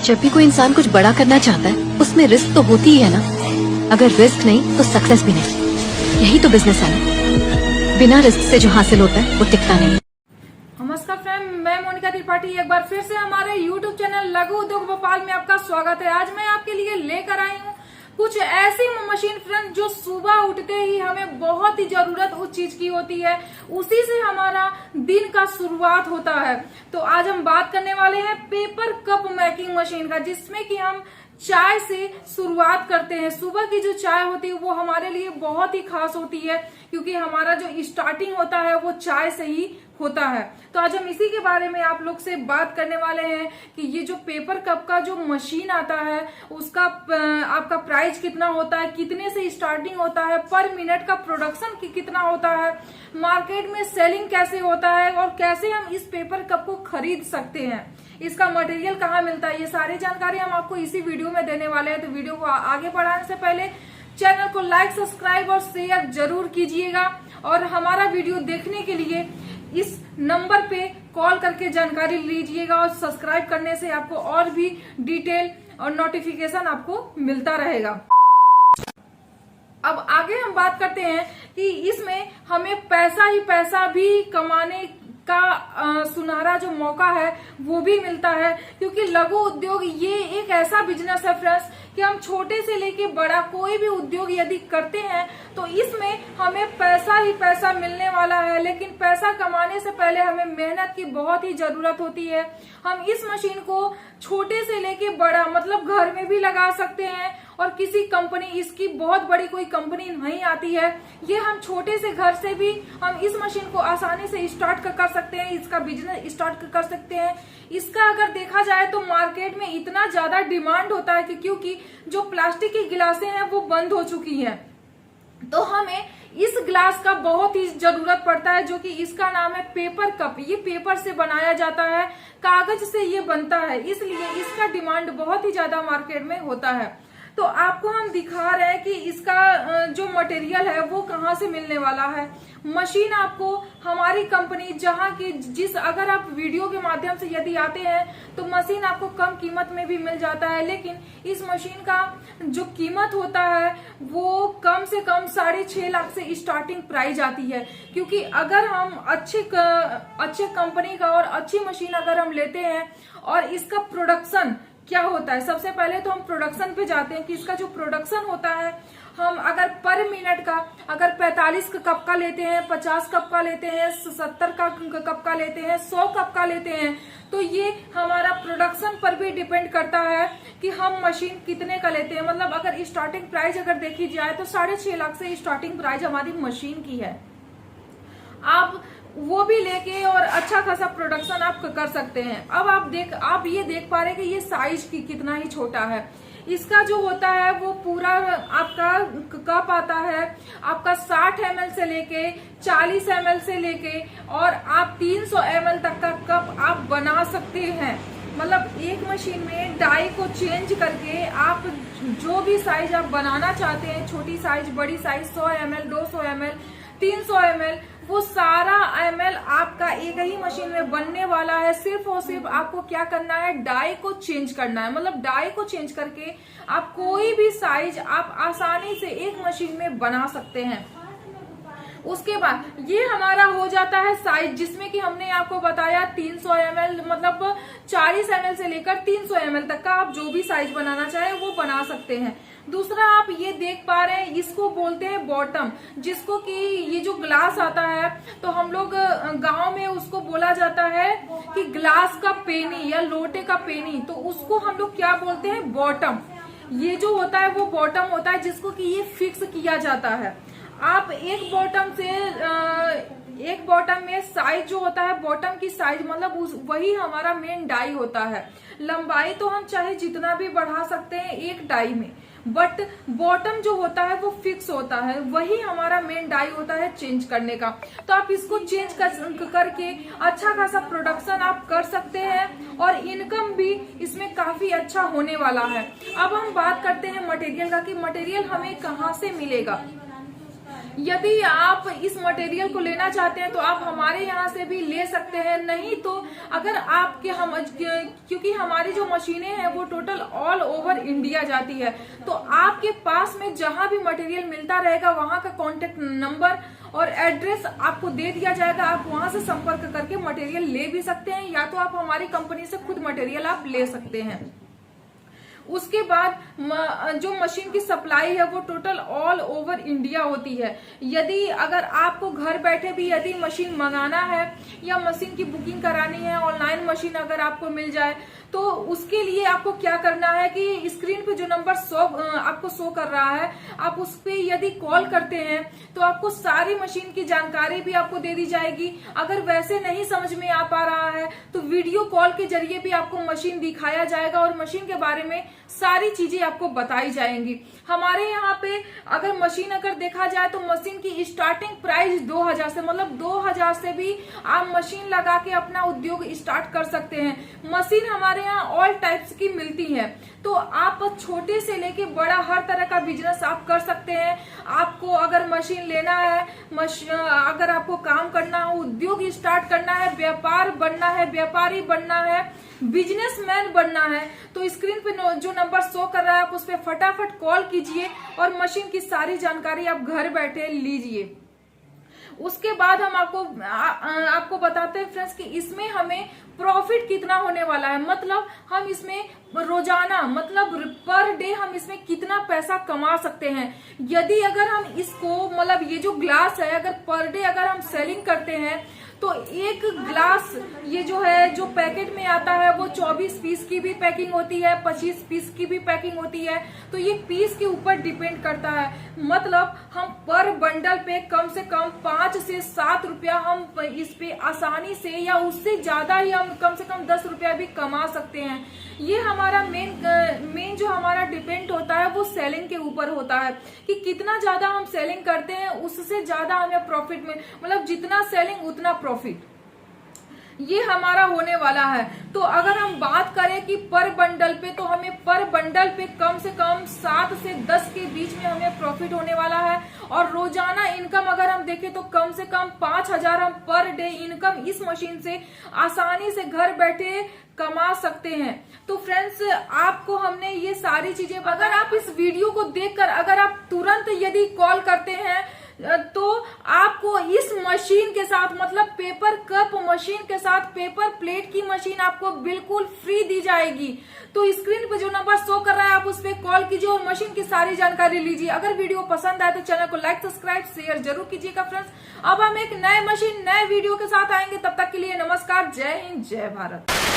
जब भी कोई इंसान कुछ बड़ा करना चाहता है उसमें रिस्क तो होती ही है ना। अगर रिस्क नहीं तो सक्सेस भी नहीं। यही तो बिजनेस है ना। बिना रिस्क से जो हासिल होता है वो टिकता नहीं। नमस्कार फ्रेंड, मैं मोनिका त्रिपाठी एक बार फिर से हमारे YouTube चैनल लघु उद्योग भोपाल में आपका स्वागत है। आज मैं आपके लिए लेकर आई हूँ कुछ ऐसी मशीन फ्रेंड जो सुबह उठते ही हमें बहुत ही जरूरत उस चीज की होती है, उसी से हमारा दिन का शुरुआत होता है। तो आज हम बात करने वाले हैं पेपर कप मेकिंग मशीन का, जिसमें कि हम चाय से शुरुआत करते हैं। सुबह की जो चाय होती है वो हमारे लिए बहुत ही खास होती है, क्योंकि हमारा जो स्टार्टिंग होता है वो चाय से ही होता है। तो आज हम इसी के बारे में आप लोग से बात करने वाले हैं कि ये जो पेपर कप का जो मशीन आता है उसका आपका प्राइस कितना होता है, कितने से स्टार्टिंग होता है, पर मिनट का प्रोडक्शन कितना होता है, मार्केट में सेलिंग कैसे होता है और कैसे हम इस पेपर कप को खरीद सकते हैं, इसका मटेरियल कहाँ मिलता है, ये सारी जानकारी हम आपको इसी वीडियो में देने वाले हैं। तो वीडियो को आगे बढ़ाने से पहले चैनल को लाइक, सब्सक्राइब और शेयर जरूर कीजिएगा, और हमारा वीडियो देखने के लिए इस नंबर पे कॉल करके जानकारी लीजिएगा, और सब्सक्राइब करने से आपको और भी डिटेल और नोटिफिकेशन आपको मिलता रहेगा। अब आगे हम बात करते हैं कि इसमें हमें पैसा ही पैसा भी कमाने का सुनहरा जो मौका है वो भी मिलता है, क्योंकि लघु उद्योग ये एक ऐसा बिजनेस है फ्रेंड्स कि हम छोटे से लेके बड़ा कोई भी उद्योग यदि करते हैं तो इसमें हमें पैसा ही पैसा मिलने वाला है। लेकिन पैसा कमाने से पहले हमें मेहनत की बहुत ही जरूरत होती है। हम इस मशीन को छोटे से लेके बड़ा मतलब घर में भी लगा सकते हैं, और किसी कंपनी, इसकी बहुत बड़ी कोई कंपनी नहीं आती है, ये हम छोटे से घर से भी हम इस मशीन को आसानी से स्टार्ट कर सकते हैं, इसका बिजनेस स्टार्ट कर सकते हैं। इसका अगर देखा जाए तो मार्केट में इतना ज्यादा डिमांड होता है कि क्योंकि जो प्लास्टिक की गिलासें हैं वो बंद हो चुकी हैं, तो हमें इस ग्लास का बहुत ही जरूरत पड़ता है, जो कि इसका नाम है पेपर कप। ये पेपर से बनाया जाता है, कागज से ये बनता है, इसलिए इसका डिमांड बहुत ही ज्यादा मार्केट में होता है। तो आपको हम दिखा रहे हैं कि इसका जो मटेरियल है वो कहाँ से मिलने वाला है। मशीन आपको हमारी कंपनी जहाँ की अगर आप वीडियो के माध्यम से यदि आते हैं तो मशीन आपको कम कीमत में भी मिल जाता है, लेकिन इस मशीन का जो कीमत होता है वो कम से कम 6.5 लाख से स्टार्टिंग प्राइस आती है। क्योंकि अगर हम अच्छे कंपनी का और अच्छी मशीन अगर हम लेते हैं, और इसका प्रोडक्शन क्या होता है, सबसे पहले तो हम प्रोडक्शन पे जाते हैं कि इसका जो प्रोडक्शन होता है, हम अगर पर मिनट का अगर 45 कप का लेते हैं, 50 कप का लेते हैं, 70 कप का लेते हैं, 100 कप का लेते हैं, तो ये हमारा प्रोडक्शन पर भी डिपेंड करता है कि हम मशीन कितने का लेते हैं। मतलब अगर स्टार्टिंग प्राइस अगर देखी जाए तो 6.5 लाख से स्टार्टिंग प्राइस हमारी मशीन की है। आप वो भी लेके और अच्छा खासा प्रोडक्शन आप कर सकते हैं। अब आप ये देख पा रहे हैं कि ये साइज कितना ही छोटा है। इसका जो होता है वो पूरा आपका कप आता है आपका 60 ml से लेके 40 ml से लेके, और आप 300 ml तक का कप आप बना सकते हैं। मतलब एक मशीन में डाई को चेंज करके आप जो भी साइज आप बनाना चाहते हैं, छोटी साइज, बड़ी साइज, 100 ml, 200 ml, 300 ml, वो सारा ml आपका एक ही मशीन में बनने वाला है। सिर्फ और सिर्फ आपको क्या करना है, डाई को चेंज करना है। मतलब डाई को चेंज करके आप कोई भी साइज आप आसानी से एक मशीन में बना सकते हैं। उसके बाद ये हमारा हो जाता है साइज, जिसमें कि हमने आपको बताया 300 ml, मतलब 40 ml से लेकर 300 ml तक का आप जो भी साइज बनाना चाहे वो बना सकते हैं। दूसरा आप ये देख पा रहे हैं, इसको बोलते हैं बॉटम, जिसको कि ये जो ग्लास आता है तो हम लोग गांव में उसको बोला जाता है कि ग्लास का पेनी या लोटे का पेनी, तो उसको हम लोग क्या बोलते हैं, बॉटम। ये जो होता है वो बॉटम होता है, जिसको कि ये फिक्स किया जाता है। आप एक बॉटम में साइज जो होता है, बॉटम की साइज मतलब वही हमारा मेन डाई होता है। लंबाई तो हम चाहे जितना भी बढ़ा सकते हैं एक डाई में, बट बॉटम जो होता है वो फिक्स होता है, वही हमारा मेन डाई होता है चेंज करने का। तो आप इसको चेंज करके अच्छा खासा प्रोडक्शन आप कर सकते हैं, और इनकम भी इसमें काफी अच्छा होने वाला है। अब हम बात करते हैं मटेरियल का कि मटेरियल हमें कहाँ से मिलेगा। यदि आप इस मटेरियल को लेना चाहते हैं तो आप हमारे यहाँ से भी ले सकते हैं, नहीं तो अगर आपके क्योंकि हमारी जो मशीनें हैं वो टोटल ऑल ओवर इंडिया जाती है, तो आपके पास में जहां भी मटेरियल मिलता रहेगा वहां का कॉन्टेक्ट नंबर और एड्रेस आपको दे दिया जाएगा। आप वहां से संपर्क करके मटेरियल ले भी सकते हैं, या तो आप हमारी कंपनी से खुद मटेरियल आप ले सकते हैं। उसके बाद जो मशीन की सप्लाई है वो टोटल ऑल ओवर इंडिया होती है। यदि अगर आपको घर बैठे भी यदि मशीन मंगाना है या मशीन की बुकिंग करानी है, ऑनलाइन मशीन अगर आपको मिल जाए, तो उसके लिए आपको क्या करना है कि स्क्रीन पे जो नंबर आपको शो कर रहा है, आप उस पे यदि कॉल करते हैं तो आपको सारी मशीन की जानकारी भी आपको दे दी जाएगी। अगर वैसे नहीं समझ में आ पा रहा है तो वीडियो कॉल के जरिए भी आपको मशीन दिखाया जाएगा और मशीन के बारे में सारी चीजें आपको बताई जाएंगी। हमारे यहाँ पे अगर मशीन अगर देखा जाए तो मशीन की स्टार्टिंग प्राइस 2000 से, मतलब 2000 से भी आप मशीन लगा के अपना उद्योग स्टार्ट कर सकते हैं। मशीन हमारे यहाँ ऑल टाइप्स की मिलती है, तो आप छोटे से लेके बड़ा हर तरह का बिजनेस आप कर सकते हैं। आपको अगर मशीन लेना है, अगर आपको काम करना है, उद्योग स्टार्ट करना है, व्यापार बनना है, व्यापारी बनना है, बिजनेसमैन बनना है, तो स्क्रीन पे जो नंबर शो कर रहा है आप उस पर फटाफट कॉल कीजिए और मशीन की सारी जानकारी आप घर बैठे लीजिए। उसके बाद हम आपको बताते हैं फ्रेंड्स कि इसमें हमें प्रॉफिट कितना होने वाला है, मतलब हम इसमें रोजाना मतलब पर डे हम इसमें कितना पैसा कमा सकते हैं। यदि अगर हम इसको मतलब ये जो ग्लास है अगर पर डे अगर हम सेलिंग करते हैं तो एक ग्लास ये जो है जो पैकेट में आता है वो 24 पीस की भी पैकिंग होती है, 25 पीस की भी पैकिंग होती है, तो ये पीस के ऊपर डिपेंड करता है। मतलब हम पर बंडल पे कम से कम 5 से 7 रुपया हम इस पे आसानी से या उससे ज्यादा ही हम कम से कम 10 रुपया भी कमा सकते हैं। ये हमारा मेन जो हमारा डिपेंड होता है वो सेलिंग के ऊपर होता है कि कितना ज्यादा हम सेलिंग करते हैं उससे ज्यादा हमें प्रॉफिट में, मतलब जितना सेलिंग उतना प्रॉफिट, ये हमारा होने वाला है। तो अगर हम बात करें कि पर बंडल पे, तो हमें पर बंडल पे कम से कम 7 से 10 के बीच में हमें प्रॉफिट होने वाला है। और रोजाना इनकम अगर हम देखें तो कम से कम 5000 हम पर डे इनकम इस मशीन से आसानी से घर बैठे कमा सकते हैं। तो फ्रेंड्स आपको हमने ये सारी चीजें, अगर आप इस वीडियो को देखकर अगर आप तुरंत यदि कॉल करते हैं तो आपको इस मशीन के साथ मतलब पेपर कप मशीन के साथ पेपर प्लेट की मशीन आपको बिल्कुल फ्री दी जाएगी। तो स्क्रीन पे जो नंबर शो कर रहा है आप उस पर कॉल कीजिए और मशीन की सारी जानकारी लीजिए। अगर वीडियो पसंद आए तो चैनल को लाइक सब्सक्राइब शेयर जरूर कीजिएगा फ्रेंड्स। अब हम एक नए मशीन नए वीडियो के साथ आएंगे, तब तक के लिए नमस्कार, जय हिंद, जय भारत।